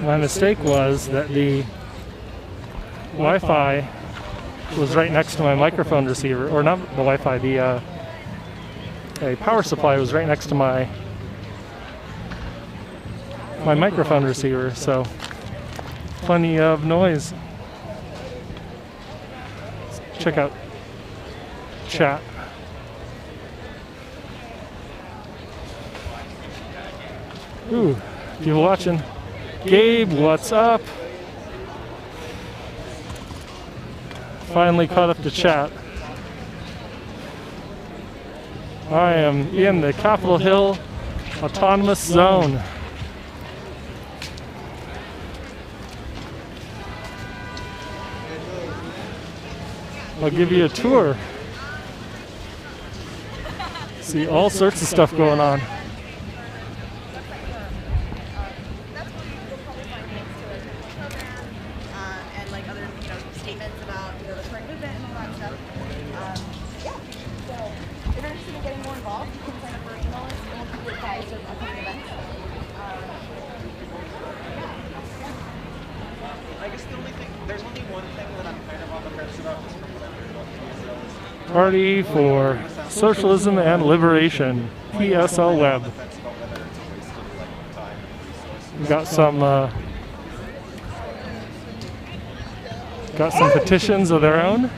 My mistake was that the Wi-Fi was right next to my microphone receiver, or not the Wi-Fi, the a power supply was right next to my microphone receiver, so plenty of noise. Check out chat. Ooh, people watching. Gabe, what's up? Finally caught up to chat. I am in the Capitol Hill Autonomous Zone. I'll give you a tour. See all sorts of stuff going on. Party for Socialism and Liberation, PSL Web. We got some petitions of their own.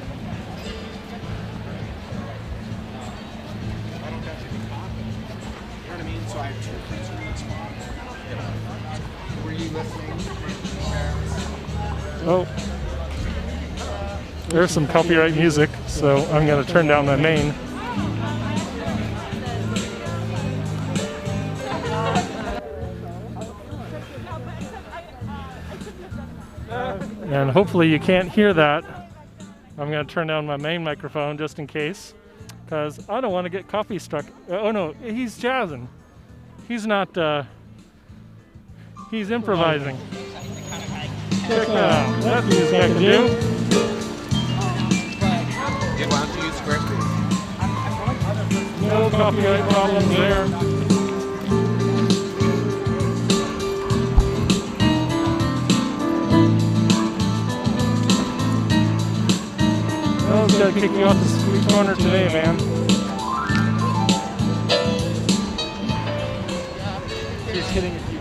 Oh. There's some copyright music, so I'm going to turn down my main. And hopefully you can't hear that. I'm going to turn down my main microphone just in case, because I don't want to get copy struck. Oh no, he's jazzing. He's not, he's improvising. Check that out. That's what this guy can do. Why don't you use Squarespace? No copyright problems there. Oh, it's gotta kick you off the sweet corner today, man. Just hitting a few.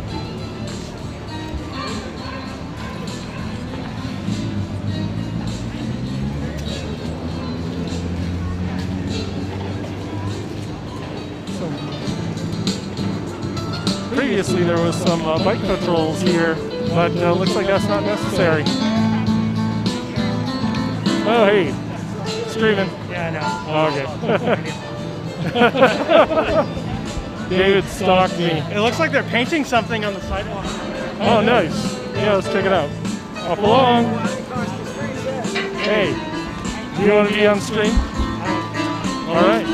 Previously there was some bike patrols here, but looks like that's not necessary. Oh hey, streaming. Yeah, I Oh, know. okay. David stalked me. It looks like they're painting something on the sidewalk. Oh nice. Yeah, let's check it out. Up along. Hey, do you want to be on stream? Alright.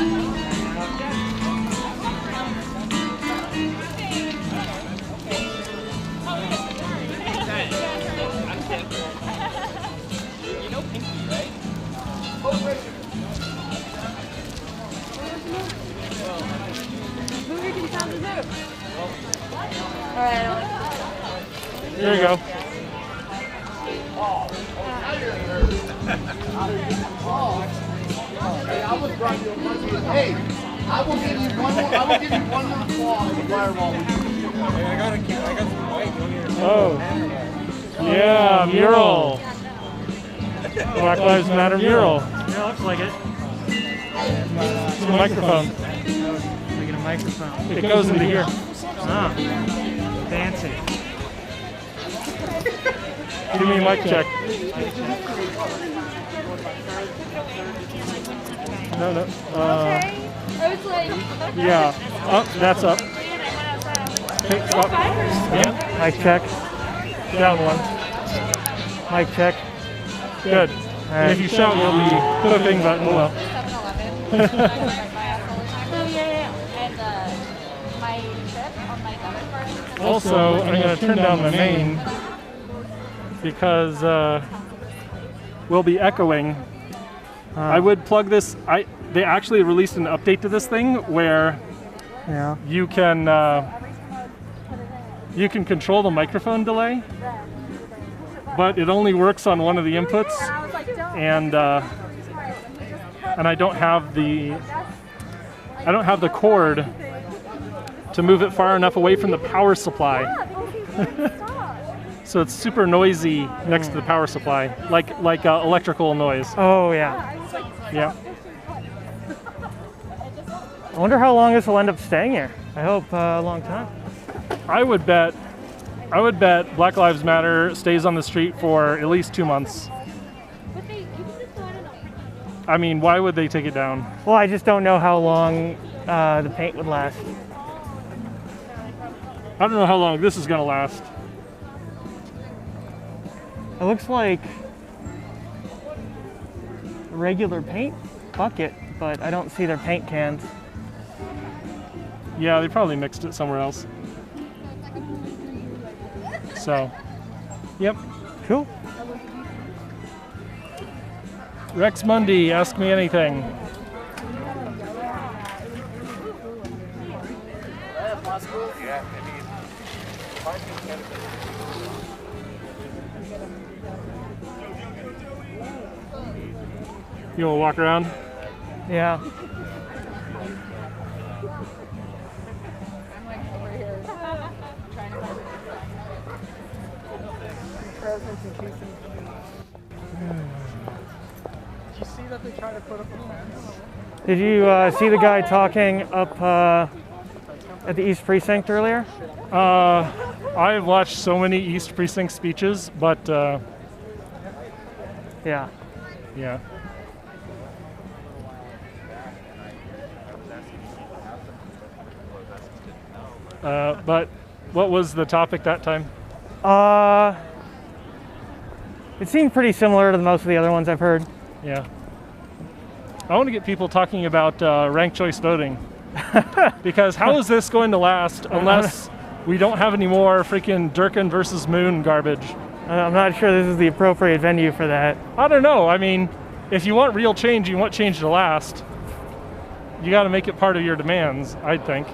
There you go. Hey, I will give you one more. I will give you one more claw in the firewall. I got some white. Oh. Yeah, mural. Black Lives Matter mural. Yeah, looks like it. It's a microphone. Making a microphone. It goes into here. Ah, fancy. Give me a mic check. No, no. Okay. I was like, Yeah. Up. That's up. Hey, up. Yeah. Mic check. Down one. Mic check. Good. And if you shout, you'll be cooking, but oh well. 7-Eleven. Oh, yeah. And my trip on my debit card. Also, I'm going to turn down my main because we'll be echoing. I would plug this. They actually released an update to this thing where you can you can control the microphone delay, but it only works on one of the inputs, and I don't have the cord to move it far enough away from the power supply. So it's super noisy next to the power supply, like electrical noise. Oh yeah. Yeah. I wonder how long this will end up staying here. I hope a long time. I would bet Black Lives Matter stays on the street for at least 2 months. I mean, why would they take it down? Well, I just don't know how long the paint would last. I don't know how long this is gonna last. It looks like a regular paint bucket, but I don't see their paint cans. Yeah, they probably mixed it somewhere else. So, yep. Cool. Rex Mundy, ask me anything. You wanna walk around? Yeah. Did you see that they tried to put up a fence? Did you see the guy talking up at the East Precinct earlier? I've watched so many East Precinct speeches, but Yeah. yeah. But what was the topic that time? It seemed pretty similar to most of the other ones I've heard. Yeah. I want to get people talking about ranked choice voting. Because how is this going to last unless we don't have any more freaking Durkin versus Moon garbage? I'm not sure this is the appropriate venue for that. I don't know. I mean, if you want real change, you want change to last, you got to make it part of your demands, I think.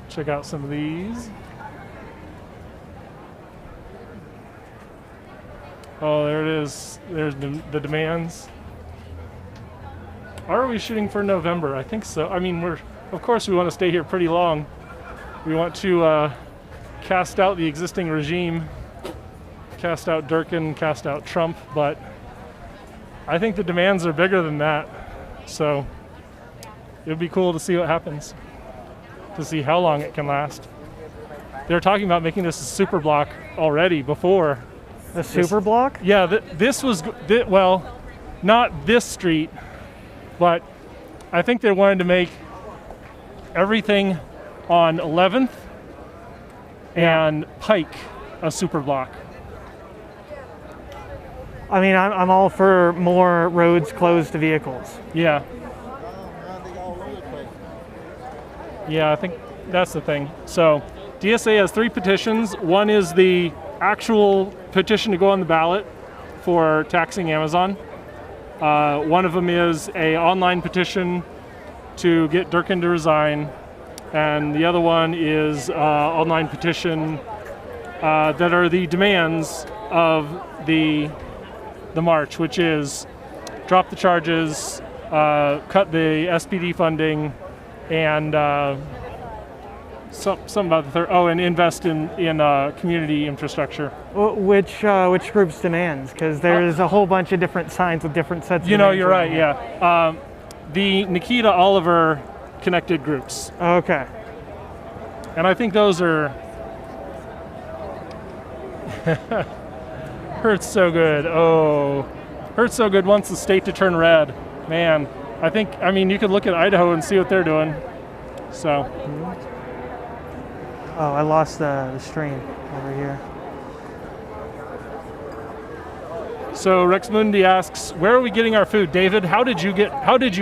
Check out some of these. Oh, there it is. There's the demands. Are we shooting for November? I think so. I mean, of course we want to stay here pretty long. We want to cast out the existing regime, cast out Durkin, cast out Trump, but I think the demands are bigger than that. So it would be cool to see what happens, to see how long it can last. They're talking about making this a super block already before. The super block? Yeah, this was, well, not this street, but I think they wanted to make everything on 11th and Pike a super block. I mean, I'm all for more roads closed to vehicles. Yeah. Yeah, I think that's the thing. So DSA has 3 petitions. One is the actual petition to go on the ballot for taxing Amazon. One of them is a online petition to get Durkin to resign, and the other one is online petition that are the demands of the march, which is drop the charges, cut the SPD funding, and something about the third. Oh, and invest in community infrastructure. Which group's demands? Because there's a whole bunch of different signs with different sets of demands. You're right, yeah. The Nikita Oliver connected groups. Okay. And I think those are... Hurts so good. Oh, hurts so good wants the state to turn red. Man, I mean, you could look at Idaho and see what they're doing. So... Oh, I lost the stream over here. So Rex Mundi asks, where are we getting our food? David, how did you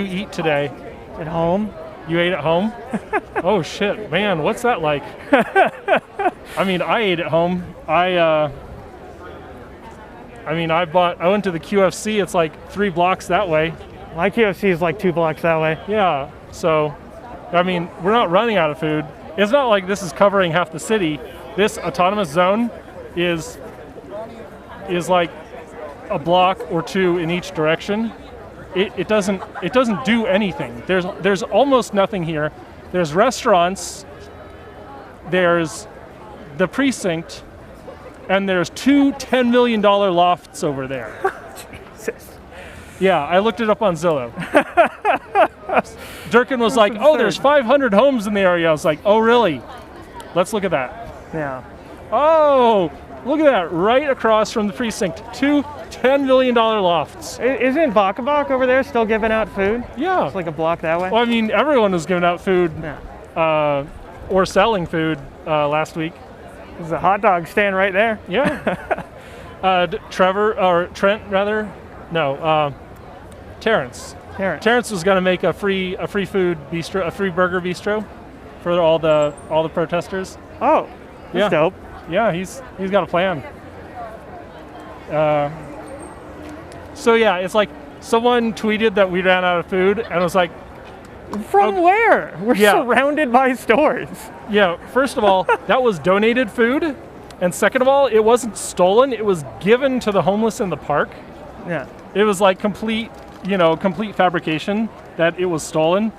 eat today? At home. You ate at home? Oh shit, man, what's that like? I mean, I ate at home. I mean, I went to the QFC. It's like 3 blocks that way. My QFC is like 2 blocks that way. Yeah. So, I mean, we're not running out of food. It's not like this is covering half the city. This autonomous zone is like a block or 2 in each direction. It doesn't do anything. There's almost nothing here. There's restaurants. There's the precinct, and there's 2 $10 million lofts over there. Jesus. Yeah, I looked it up on Zillow. Durkin was like, "Oh, there's 500 homes in the area." I was like, "Oh, really? Let's look at that." Yeah. Oh, look at that! Right across from the precinct, 2 $10 million lofts. Isn't Bakabak over there still giving out food? Yeah. It's like a block that way. Well, I mean, everyone was giving out food Yeah. or selling food last week. There's a hot dog stand right there. Yeah. Trent rather. No. Terrence. Terrence was going to make a free food bistro, a free burger bistro, for all the protesters. Oh, that's dope. Yeah, he's got a plan. So yeah, it's like someone tweeted that we ran out of food, and I was like, From where? We're surrounded by stores. yeah. First of all, that was donated food, and second of all, it wasn't stolen. It was given to the homeless in the park. Yeah. It was like complete fabrication that it was stolen.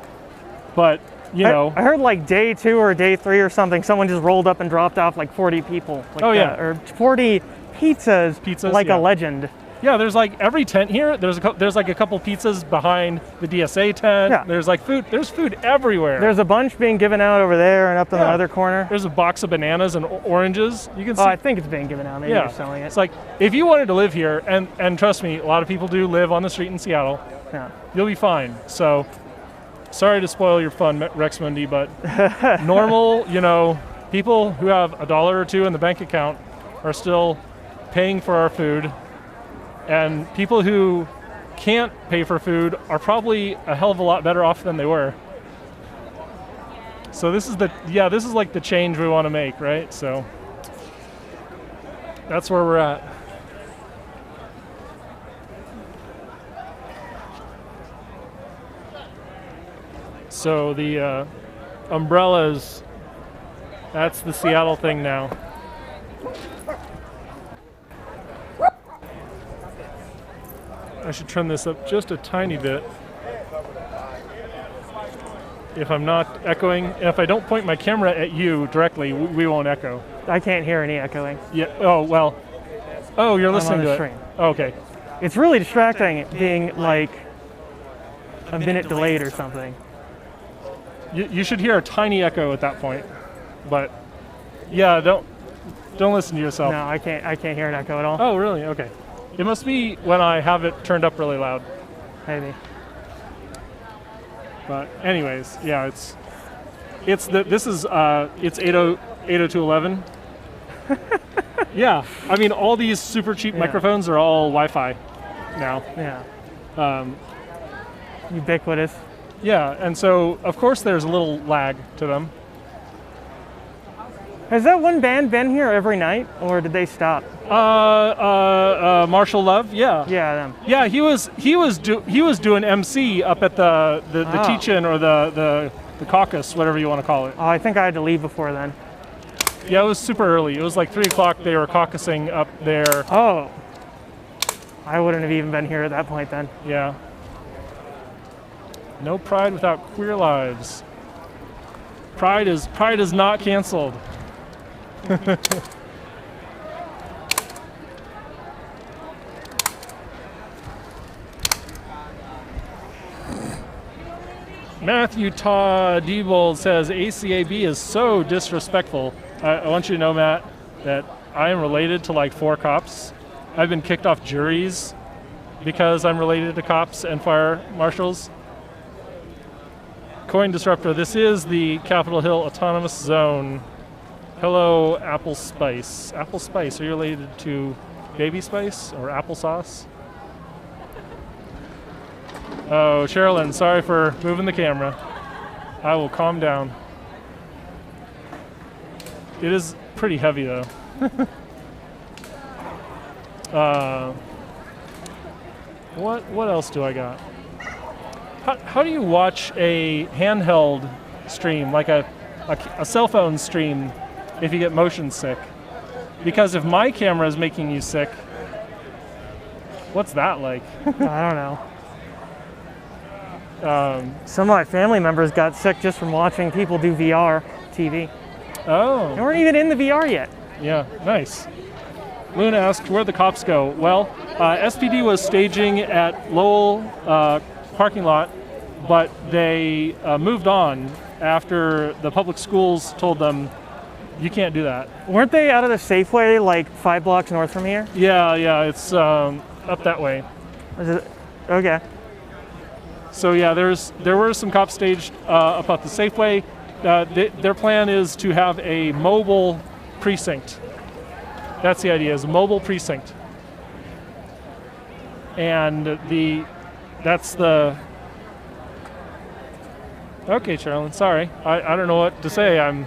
But, I heard like day 2 or day 3 or something, someone just rolled up and dropped off like 40 people. Like Oh, yeah. Or 40 pizzas like yeah. a legend. Yeah, there's like every tent here. There's like a couple pizzas behind the DSA tent. Yeah. There's like food. There's food everywhere. There's a bunch being given out over there and up in the other corner. There's a box of bananas and oranges. You can see. Oh, I think it's being given out. Maybe they're selling it. It's like, if you wanted to live here, and trust me, a lot of people do live on the street in Seattle, Yeah. you'll be fine. So, sorry to spoil your fun, Rex Mundi, but normal, people who have $1 or $2 in the bank account are still paying for our food. And people who can't pay for food are probably a hell of a lot better off than they were. So this is like the change we want to make, right? So that's where we're at. So the umbrellas, that's the Seattle thing now. I should turn this up just a tiny bit. If I'm not echoing, and if I don't point my camera at you directly, we won't echo. I can't hear any echoing. Yeah. Oh, well. Oh, you're listening on the to stream. it. Oh, okay. It's really distracting being like a minute delayed or something. You should hear a tiny echo at that point. But yeah, don't listen to yourself. No, I can't hear an echo at all. Oh, really? Okay. It must be when I have it turned up really loud. Maybe. But anyways, yeah, it's 802.11. Yeah, I mean, all these super cheap microphones are all Wi-Fi now. Yeah. Ubiquitous. Yeah, and so of course there's a little lag to them. Has that one band been here every night, or did they stop? Marshall Love, yeah. Yeah, them. Yeah, he was doing MC up at the teach-in or the caucus, whatever you want to call it. Oh, I think I had to leave before then. Yeah, it was super early. It was like 3 o'clock. They were caucusing up there. Oh. I wouldn't have even been here at that point then. Yeah. No pride without queer lives. Pride is not canceled. Matthew Diebold says ACAB is so disrespectful. I want you to know, Matt, that I am related to like 4 cops. I've been kicked off juries because I'm related to cops and fire marshals. Coin Disruptor, this is the Capitol Hill Autonomous Zone. Hello, Apple Spice. Apple Spice, are you related to Baby Spice or applesauce? Oh, Sherilyn, sorry for moving the camera. I will calm down. It is pretty heavy though. What else do I got? How do you watch a handheld stream, like a cell phone stream, if you get motion sick? Because if my camera is making you sick, what's that like? I don't know. Some of my family members got sick just from watching people do VR TV. Oh. They weren't even in the VR yet. Yeah, nice. Luna asked, where'd the cops go? Well, SPD was staging at Lowell parking lot, but they moved on after the public schools told them, you can't do that. Weren't they out of the Safeway like 5 blocks north from here? Yeah, it's up that way. Is it? Okay. So yeah, there were some cops staged up at the Safeway. Their plan is to have a mobile precinct. That's the idea, is a mobile precinct. And that's the... Okay, Charlene, sorry. I don't know what to say.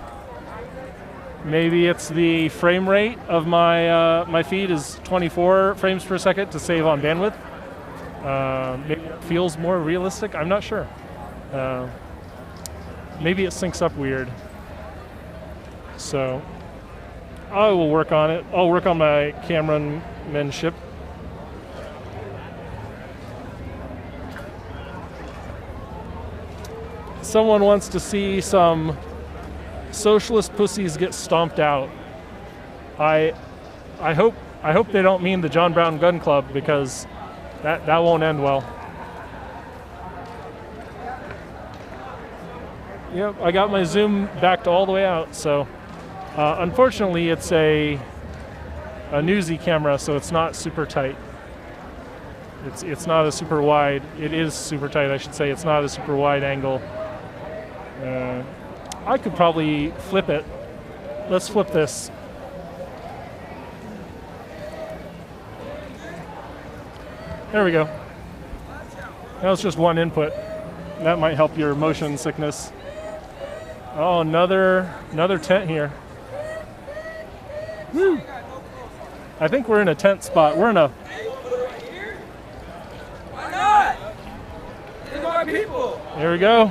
Maybe it's the frame rate of my feed is 24 frames per second to save on bandwidth. Maybe it feels more realistic. I'm not sure. Maybe it syncs up weird. So I will work on it. I'll work on my cameramanship. Someone wants to see some socialist pussies get stomped out. I hope they don't mean the John Brown Gun Club, because that won't end well. Yep, I got my zoom backed all the way out, so unfortunately it's a newsy camera, so it's not super tight. It's not a super wide. It is super tight, I should say. It's not a super wide angle. I could probably flip it. Let's flip this. There we go. That was just one input. That might help your motion sickness. Oh, another tent here. Woo! I think we're in a tent spot. We're in a... Why not? These are my people. There we go.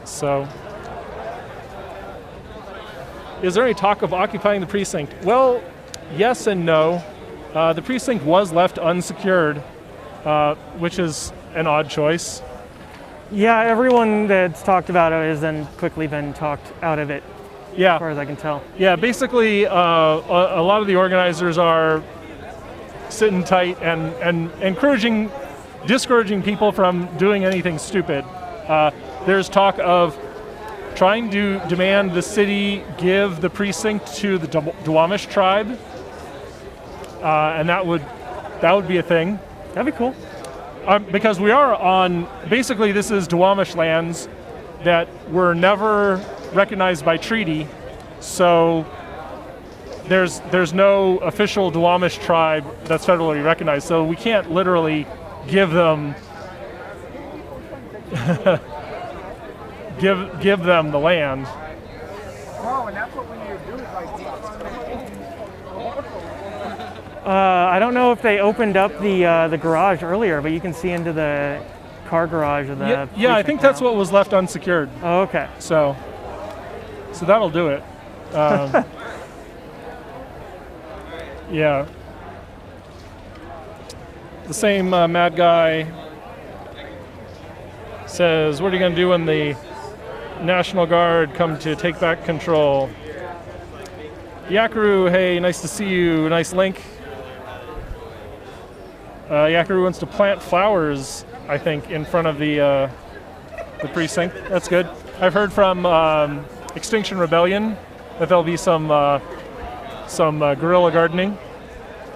So, is there any talk of occupying the precinct? Well, yes and no. The precinct was left unsecured, which is an odd choice. Yeah, everyone that's talked about it has then quickly been talked out of it, Yeah. as far as I can tell. Yeah, basically, a lot of the organizers are sitting tight and discouraging people from doing anything stupid. There's talk of trying to demand the city give the precinct to the Duwamish tribe, and that would be a thing. That'd be cool. Because we are on, basically this is Duwamish lands that were never recognized by treaty, so there's no official Duwamish tribe that's federally recognized, so we can't literally give them give them the land. Oh, and that's what we need to do is like. I don't know if they opened up the garage earlier, but you can see into the car garage of the. Yeah, I think that's what was left unsecured. Oh, okay. So that'll do it. Yeah. The same mad guy says, "What are you going to do when the National Guard come to take back control?" Yakaru, hey, nice to see you. Nice link. Yakaru wants to plant flowers, I think, in front of the precinct. That's good. I've heard from Extinction Rebellion that there'll be some guerrilla gardening.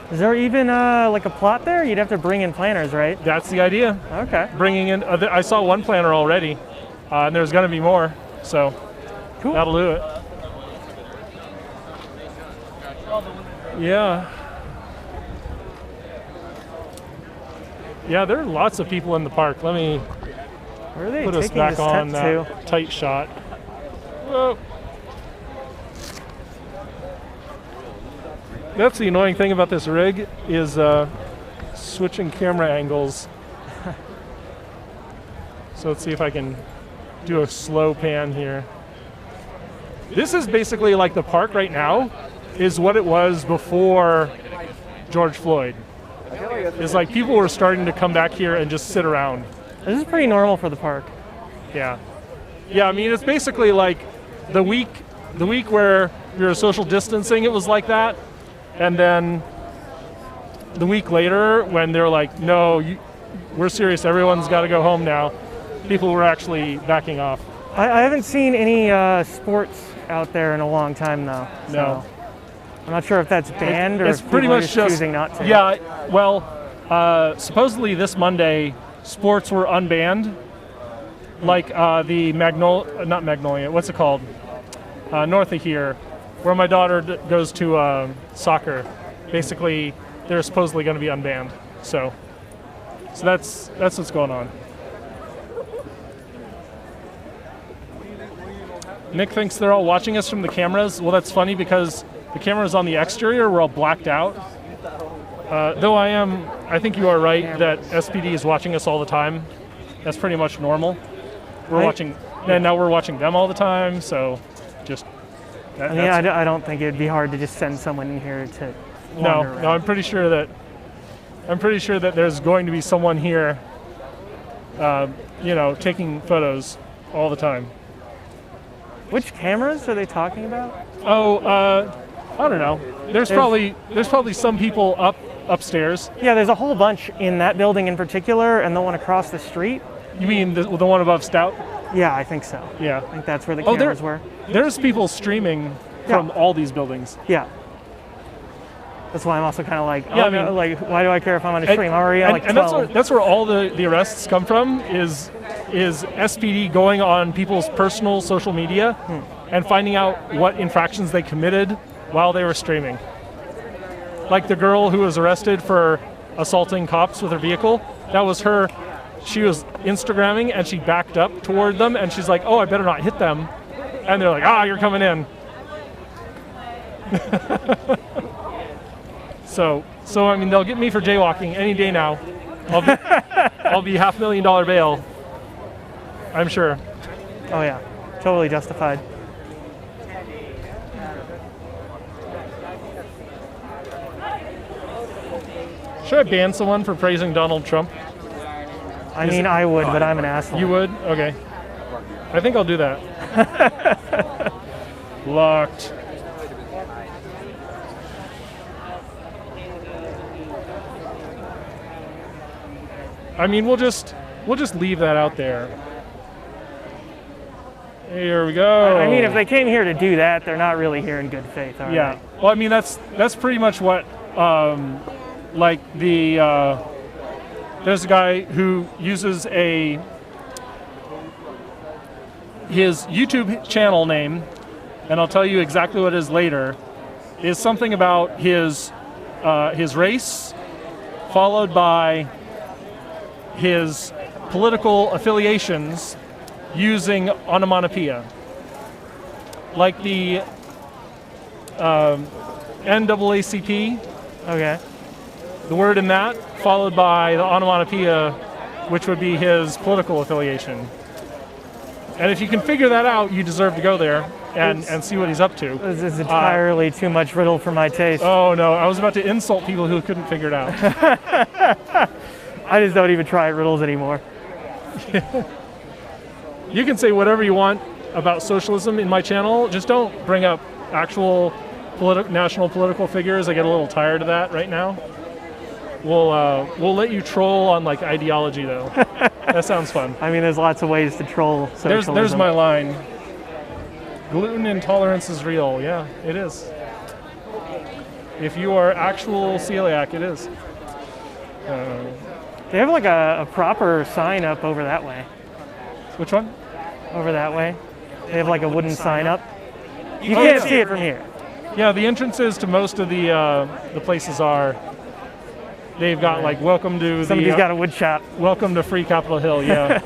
Is there even like a plot there? You'd have to bring in planters, right? That's the idea. Okay. Bringing in, I saw one planter already, and there's going to be more, so Cool. that'll do it. Yeah. Yeah, there are lots of people in the park. Let me Where are they put us taking back this on tent that to? tight shot. Whoa. that's the annoying thing about this rig is switching camera angles. So let's see if I can do a slow pan here. This is basically like the park right now is what it was before George Floyd. It's like people were starting to come back here and just sit around. This is pretty normal for the park. Yeah. Yeah, I mean, it's basically like the week where you're social distancing, it was like that. And then the week later when they're like, no, we're serious, everyone's got to go home now, people were actually backing off. I haven't seen any sports out there in a long time, though. So No. I'm not sure if that's banned or It's if pretty people are much just choosing not to. Yeah, well, supposedly this Monday, sports were unbanned. Like the not Magnolia, what's it called? North of here, where my daughter goes to soccer. Basically, they're supposedly going to be unbanned. So that's what's going on. Nick thinks they're all watching us from the cameras. Well, that's funny because the cameras on the exterior were all blacked out. Though I think you are right that SPD is watching us all the time. That's pretty much normal. Now we're watching them all the time, so just. I don't think it'd be hard to just send someone in here to. No, around. I'm pretty sure that there's going to be someone here, taking photos all the time. Which cameras are they talking about? Oh, I don't know. There's probably some people upstairs. Yeah, there's a whole bunch in that building in particular, and the one across the street. You mean the one above Stout? Yeah, I think so. Yeah. I think that's where the cameras were. There's people streaming from all these buildings. Yeah. That's why I'm also kind of like, why do I care if I'm on a stream? I'm already at like 12. That's where all the arrests come from is SPD going on people's personal social media and finding out what infractions they committed while they were streaming. Like the girl who was arrested for assaulting cops with her vehicle, that was her. She was Instagramming and she backed up toward them and she's like, oh, I better not hit them. And they're like, you're coming in. So I mean, they'll get me for jaywalking any day now. I'll be $500,000 bail, I'm sure. Oh yeah, totally justified. Should I ban someone for praising Donald Trump? I mean, I would, but I'm an asshole. You would? Okay. I think I'll do that. Locked. I mean, we'll just leave that out there. Here we go. I mean, if they came here to do that, they're not really here in good faith, are yeah. they? Well, I mean, that's pretty much what, there's a guy who uses his YouTube channel name, and I'll tell you exactly what it is later, is something about his race, followed by his political affiliations using onomatopoeia. Like the NAACP, Okay. the word in that, followed by the onomatopoeia, which would be his political affiliation. And if you can figure that out, you deserve to go there and see what he's up to. This is entirely too much riddle for my taste. Oh no, I was about to insult people who couldn't figure it out. I just don't even try riddles anymore. You can say whatever you want about socialism in my channel, just don't bring up actual national political figures. I get a little tired of that right now. We'll let you troll on like ideology though. That sounds fun. I mean, there's lots of ways to troll socialism. There's my line. Gluten intolerance is real. Yeah, it is. If you are actual celiac, it is. They have like a proper sign up over that way. Which one? Over that way. They have like a wooden sign up. You can't see it from here. Yeah, the entrances to most of the places are. They've got like welcome to Somebody's got a wood shop. Welcome to Free Capitol Hill. Yeah.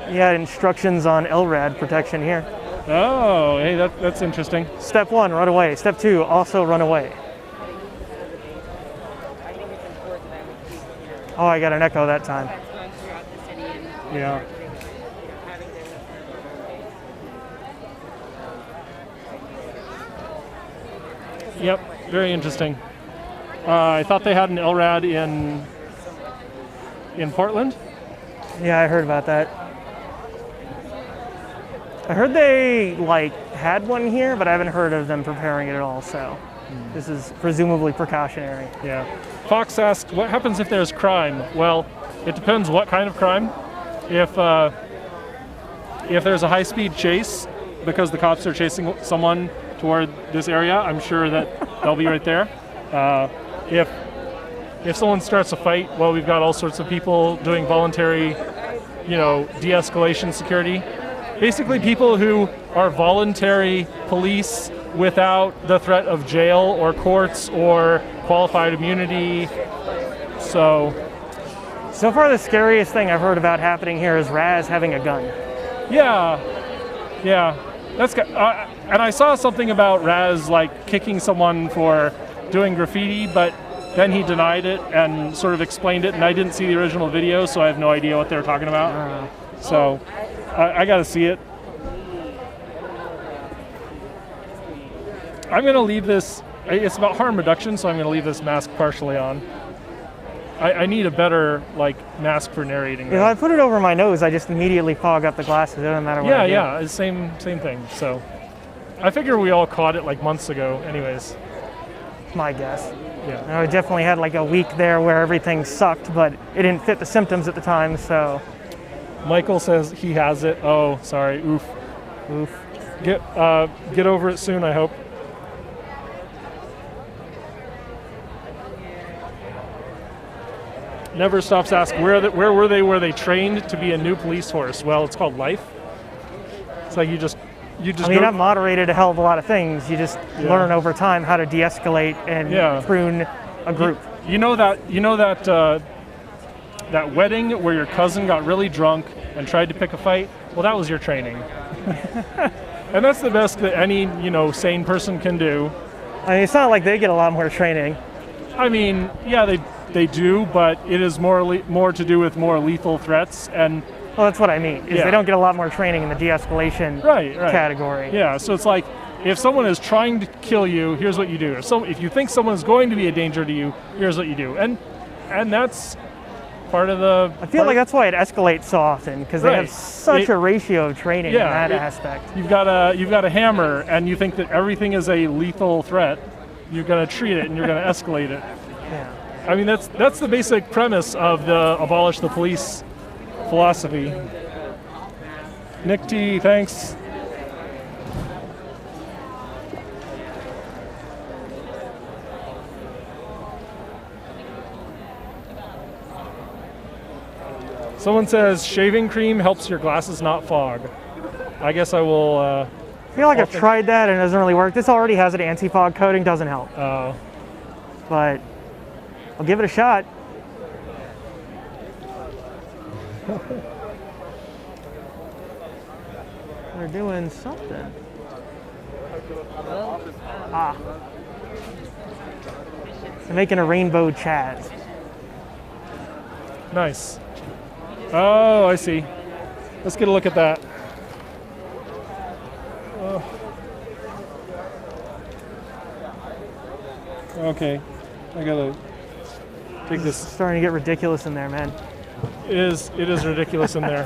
You had instructions on LRAD protection here. Oh, hey, that's interesting. Step 1, run away. Step 2, also run away. Oh, I got an echo that time. Yeah. Yep, very interesting. I thought they had an LRAD in Portland. Yeah, I heard about that. I heard they had one here, but I haven't heard of them preparing it at all. So this is presumably precautionary. Yeah. Fox asked, "What happens if there's crime?" Well, it depends what kind of crime. If there's a high-speed chase because the cops are chasing someone toward this area, I'm sure that they'll be right there. If someone starts a fight, well, we've got all sorts of people doing voluntary, de-escalation security. Basically, people who are voluntary police without the threat of jail or courts or qualified immunity. So far, the scariest thing I've heard about happening here is Raz having a gun. Yeah, that's good. And I saw something about Raz kicking someone for doing graffiti, but then he denied it and sort of explained it. And I didn't see the original video, so I have no idea what they were talking about. So I got to see it. I'm going to leave this. It's about harm reduction, so I'm going to leave this mask partially on. I need a better mask for narrating. If I put it over my nose, I just immediately fog up the glasses. It doesn't matter what I do. Yeah, it's same thing. So I figure we all caught it months ago anyways. My guess. Yeah. I definitely had a week there where everything sucked, but it didn't fit the symptoms at the time, so. Michael says he has it. Oh, sorry. Oof. Get over it soon, I hope. Never stops asking where were they? Were they trained to be a new police force? Well, it's called life. It's you just. I've moderated a hell of a lot of things. You just learn over time how to de-escalate and prune a group. You know that wedding where your cousin got really drunk and tried to pick a fight? Well, that was your training. And that's the best that any sane person can do. It's not like they get a lot more training. They do, but it is more to do with more lethal threats and. Well, that's what I mean. They don't get a lot more training in the de-escalation category. Yeah, so it's if someone is trying to kill you, here's what you do. If you think someone is going to be a danger to you, here's what you do. And that's part of the. I feel that's why it escalates so often because they have such a ratio of training in that aspect. You've got a hammer, and you think that everything is a lethal threat. You're going to treat it, and you're going to escalate it. Yeah. That's the basic premise of the abolish the police philosophy. Nick T, thanks. Someone says shaving cream helps your glasses not fog. I guess I will. I feel like I've tried that and it doesn't really work. This already has an anti-fog coating, doesn't help. Oh. But I'll give it a shot. They're doing something. They're making a rainbow CHAZ. Nice. Oh, I see. Let's get a look at that. Okay. I gotta take this. It's starting to get ridiculous in there, man. It is ridiculous in there.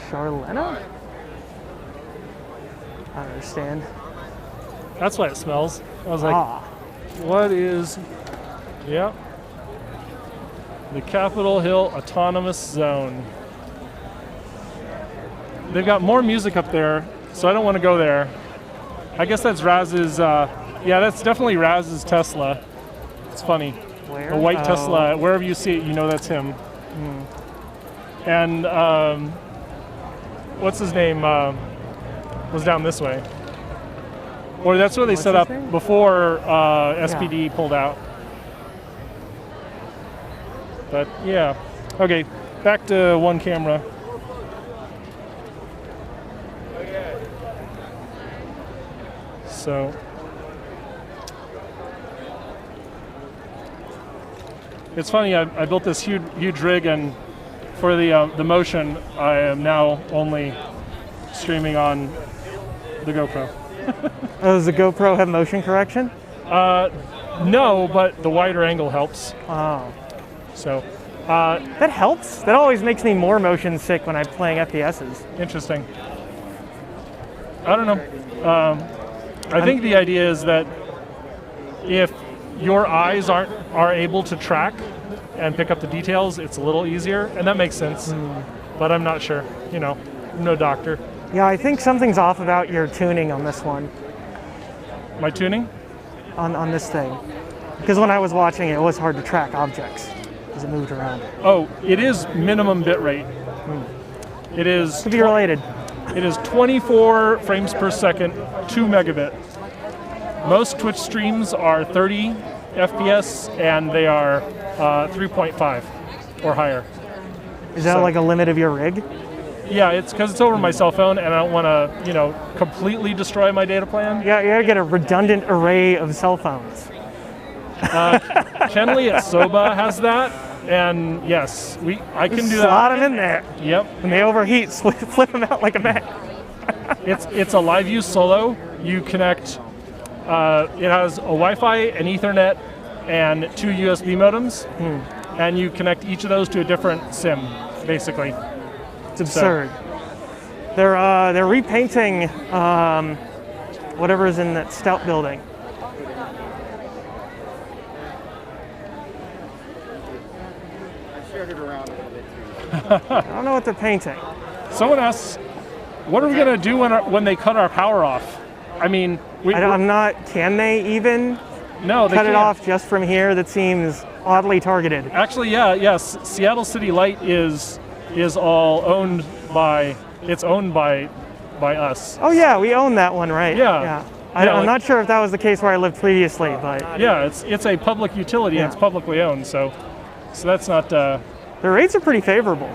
Charlena? I don't understand. That's why it smells. I was like, what is... Yeah. The Capitol Hill Autonomous Zone. They've got more music up there, so I don't want to go there. I guess that's Raz's, yeah, that's definitely Raz's Tesla. It's funny. Where? A white Tesla, wherever you see it, you know that's him. And what's his name was down this way. Or that's what they set his up name? before SPD pulled out. But yeah, okay, back to one camera. So it's funny. I built this huge rig, and for the motion, I am now only streaming on the GoPro. Oh, does the GoPro have motion correction? No, but the wider angle helps. Oh. So That helps. That always makes me more motion sick when I'm playing FPSs. interesting. I don't know. I think the idea is that if your eyes are able to track and pick up the details, it's a little easier, and that makes sense. But I'm not sure. You know, I'm no doctor. Yeah, I think something's off about your tuning on this one, My tuning? on this thing. Because when I was watching it was hard to track objects as it moved around. Oh, it is minimum bit rate. It is. Could be related. It is 24 frames per second, 2 megabit. Most Twitch streams are 30 FPS, and they are 3.5 or higher. Is that So- like a limit of your rig? Yeah, it's because it's over my cell phone, and I don't want to, completely destroy my data plan. Yeah, you gotta get a redundant array of cell phones. Kenley at Soba has that, and yes, I can do Slot that. them in there. Yep, When they overheat, flip them out like a Mac. it's a live use solo. You connect. It has a Wi-Fi, an Ethernet, and 2 USB modems, and you connect each of those to a different SIM, basically. It's absurd. They're repainting whatever's in that Stout building. I shared it around a little bit too. I don't know what they're painting. Someone asks, "What are we gonna do when they cut our power off?" I mean, I'm not. Can they even no, they cut it can't. off just from here? That seems oddly targeted. Actually, yes. Seattle City Light is all owned by. It's owned by us. Oh yeah, we own that one, right? Yeah. Yeah. Yeah, I'm not sure if that was the case where I lived previously, but Yeah, it's a public utility and Yeah. it's publicly owned, so that's not. the rates are pretty favorable.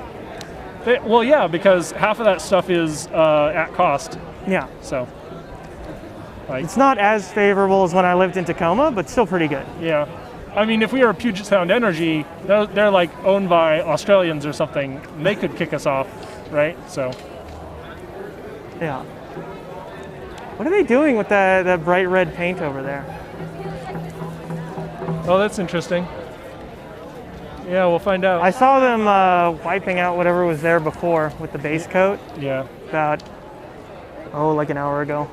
Well, yeah, because half of that stuff is at cost. Yeah. So, It's not as favorable as when I lived in Tacoma, but still pretty good. yeah. I mean, if we were Puget Sound Energy, they're like owned by Australians or something. They could kick us off, right? So, Yeah. What are they doing with that bright red paint over there? oh, that's interesting. Yeah, we'll find out. I saw them wiping out whatever was there before with the base coat Yeah. about, like an hour ago.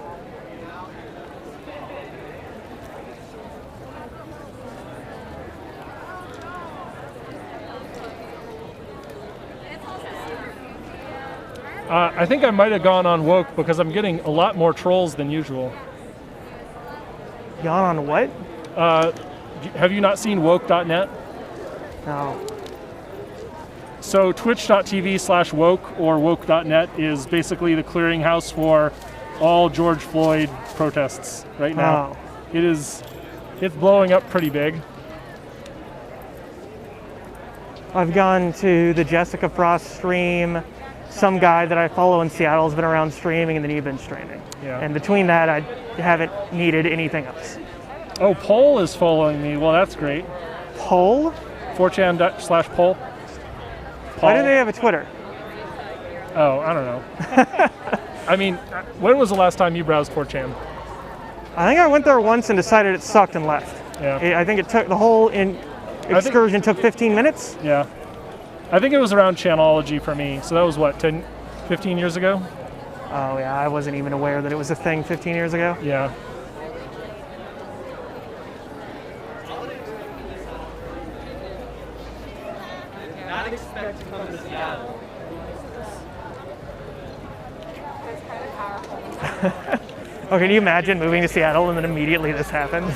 I think I might have gone on woke because I'm getting a lot more trolls than usual. Gone on what? Have you not seen woke.net? No. So twitch.tv/woke or woke.net is basically the clearinghouse for all George Floyd protests right now. Oh. It's blowing up pretty big. I've gone to the Jessica Frost stream. Some guy that I follow in Seattle has been around streaming, and then you've been streaming. Yeah. And between that, I haven't needed anything else. Oh, Poll is following me. Well, that's great. Poll? 4chan/poll. Why do they have a Twitter? Oh, I don't know. I mean, when was the last time you browsed 4chan? I think I went there once and decided it sucked and left. Yeah. I think it took the whole excursion took 15 minutes. Yeah. I think it was around Channelology for me. So that was what, 10, 15 years ago? Oh yeah, I wasn't even aware that it was a thing 15 years ago. Yeah. Not expect to come to Seattle. Oh, can you imagine moving to Seattle and then immediately this happened?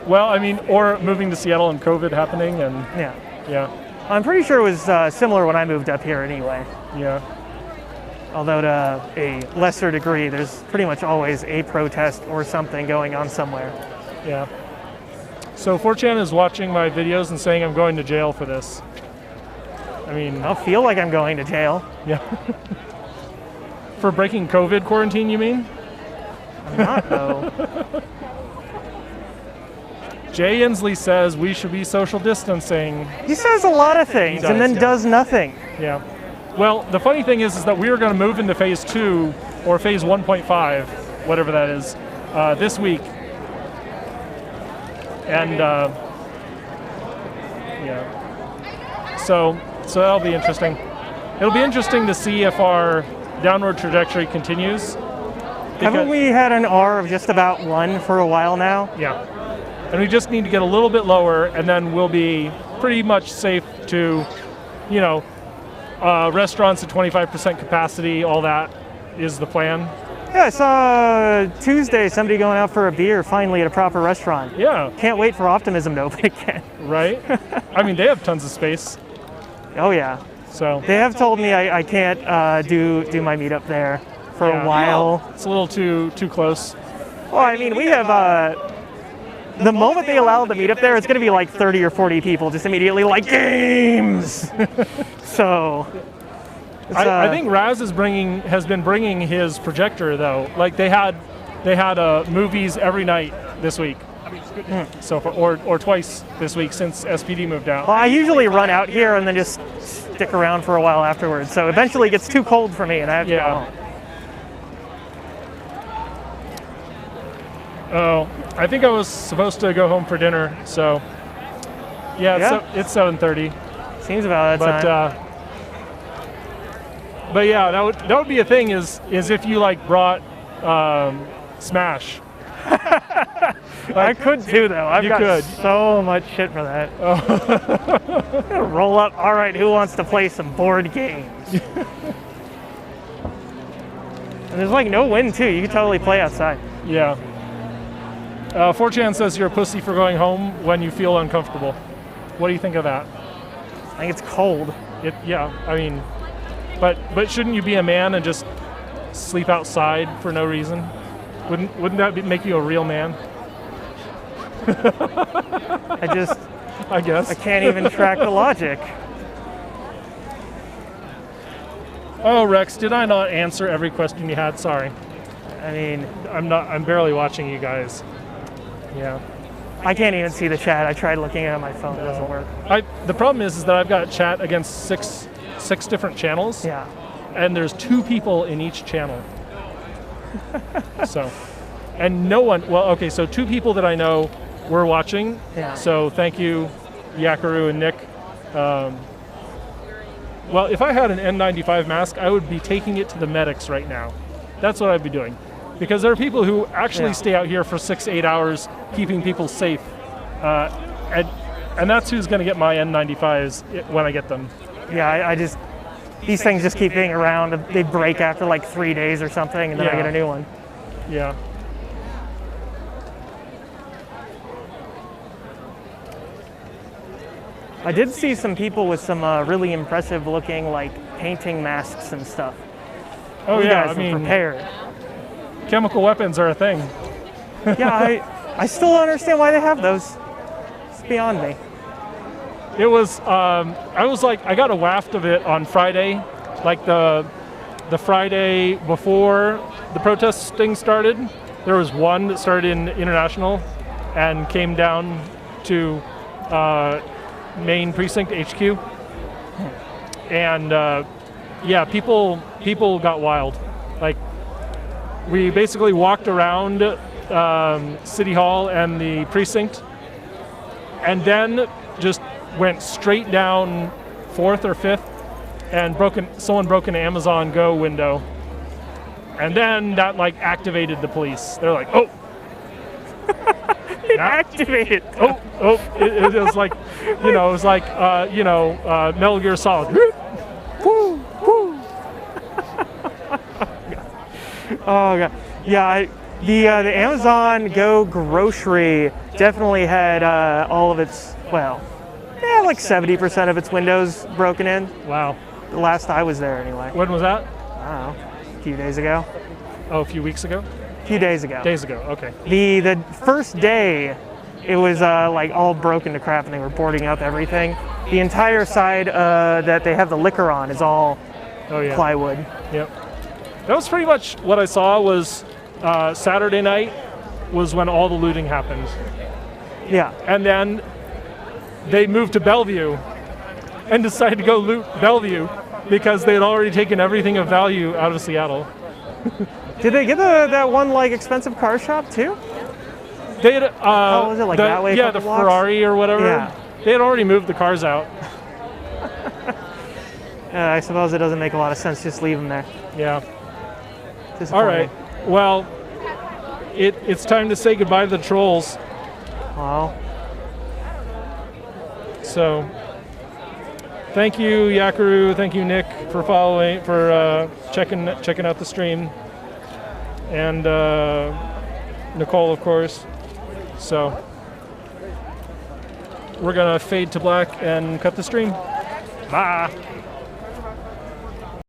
Well, I mean, or moving to Seattle and COVID happening, and Yeah. yeah, I'm pretty sure it was similar when I moved up here anyway. yeah. Although to a lesser degree, there's pretty much always a protest or something going on somewhere. Yeah. So 4chan is watching my videos and saying I'm going to jail for this. I mean, I'll feel like I'm going to jail. yeah. For breaking COVID quarantine, you mean? I'm not, though. Jay Inslee says we should be social distancing. He says a lot of things and then does nothing. Yeah. Well, the funny thing is that we are going to move into phase 2 or phase 1.5, whatever that is, this week. And yeah. So that'll be interesting. It'll be interesting to see if our downward trajectory continues. Haven't we had an R of just about 1 for a while now? Yeah. And we just need to get a little bit lower, and then we'll be pretty much safe to, you know, restaurants at 25% capacity, all that is the plan. Yeah, I saw Tuesday somebody going out for a beer finally at a proper restaurant. Yeah. Can't wait for Optimism to open again. Right? I mean, they have tons of space. Oh yeah. So They have told me I can't do my meetup there for a while. It's a little too close. Well, I mean, we have the moment they allow the meetup there, it's going to be like 30 or 40 people just immediately like games. So I think Raz has been bringing his projector though. Like they had movies every night this week. So or twice this week since SPD moved out. Well, I usually run out here and then just stick around for a while afterwards. So eventually it gets too cold for me and I have to go home. Oh, I think I was supposed to go home for dinner. So yeah, it's 7:30. Seems about that time. But yeah, that would be a thing is if you like brought Smash. I could too, though. I've got could. so much shit for that. Oh. Roll up. All right, who wants to play some board games? And there's like no wind too. You can totally play outside. Yeah. 4chan says you're a pussy for going home when you feel uncomfortable. What do you think of that? I think it's cold. Yeah. I mean, but shouldn't you be a man and just sleep outside for no reason? Wouldn't that make you a real man? I guess. I can't even track the logic. Oh, Rex, did I not answer every question you had? Sorry. I mean, I'm barely watching you guys. Yeah. I can't even see the chat. I tried looking at it on my phone. It doesn't work. The problem is that I've got chat against six different channels. Yeah. And there's 2 people in each channel. So, and no one, well, okay, so 2 people that I know were watching. Yeah. So thank you, Yakaru and Nick. Well, if I had an N95 mask, I would be taking it to the medics right now. That's what I'd be doing. Because there are people who actually stay out here for 6-8 hours keeping people safe. And that's who's going to get my N95s when I get them. Yeah, these things just keep being around. They break after like 3 days or something, and then I get a new one. Yeah. I did see some people with some really impressive looking like painting masks and stuff. Oh you yeah, guys I mean, prepared. Chemical weapons are a thing. Yeah, I still don't understand why they have those. It's beyond me. It was, I got a waft of it on Friday, like the Friday before the protesting started. There was one that started in International and came down to main precinct HQ. And yeah, people got wild. Like, we basically walked around City Hall and the precinct and then just went straight down 4th or 5th and someone broke an Amazon Go window. And then that like activated the police. They're like, oh. It activated. It was like, it was like, Metal Gear Solid. Woo, woo. Oh god. Yeah, the Amazon Go grocery definitely had all of its, like 70% of its windows broken in. Wow. The last I was there anyway. When was that? I don't know. few days ago. Oh, a few weeks ago? A few days ago. Days ago, okay. The first day, it was like all broken to crap, and they were boarding up everything. The entire side that they have the liquor on is all plywood. Yep. That was pretty much what I saw. Was Saturday night was when all the looting happened. Yeah. And then they moved to Bellevue and decided to go loot Bellevue because they had already taken everything of value out of Seattle. Did they get that one like expensive car shop too? They had, oh, was it like that way? Yeah, the blocks? Ferrari or whatever. Yeah. They had already moved the cars out. I suppose it doesn't make a lot of sense. Just leave them there. Yeah. All Disappointing. right. Well, it's time to say goodbye to the trolls. Well. So, thank you, Yakaru. Thank you, Nick, for following, for checking out the stream, and Nicole, of course. So, we're gonna fade to black and cut the stream. Bye.